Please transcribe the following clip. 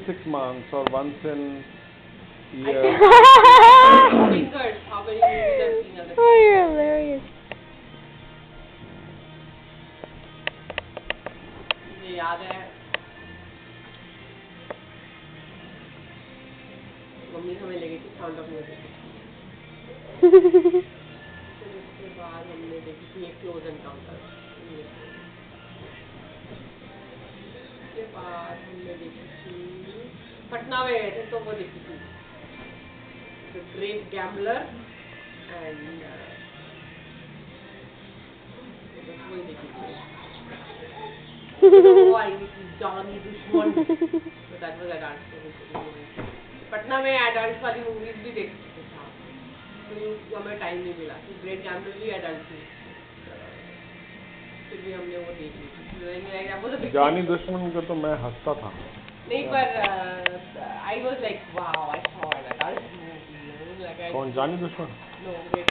6 months or once in year. Fingers, how many movies I've seen as a Oh, kid. you're hilarious. मुझे याद है mummy हमें ले गई थी साउंड ऑफ म्यूजिक फिर उसके बाद हमने देखी थी एक क्लोज एनकाउंटर उसके बाद हमने देखी थी पटना में गए थे तो वो देखी थी द ग्रेट गैम्बलर एंड बस वही देखी थी वो आई थी जॉनी दुश्मन तो दैट वाज एडल्ट पटना में एडल्ट वाली मूवीज भी देख चुके थे तो हमें टाइम नहीं मिला तो ग्रेट गैम्बलर भी एडल्ट थी फिर भी हमने वो देख ली थी जानी दुश्मन का तो मैं हंसता था। नहीं पर I was like wow I saw an adult movie कौन जानी दुश्मन? No great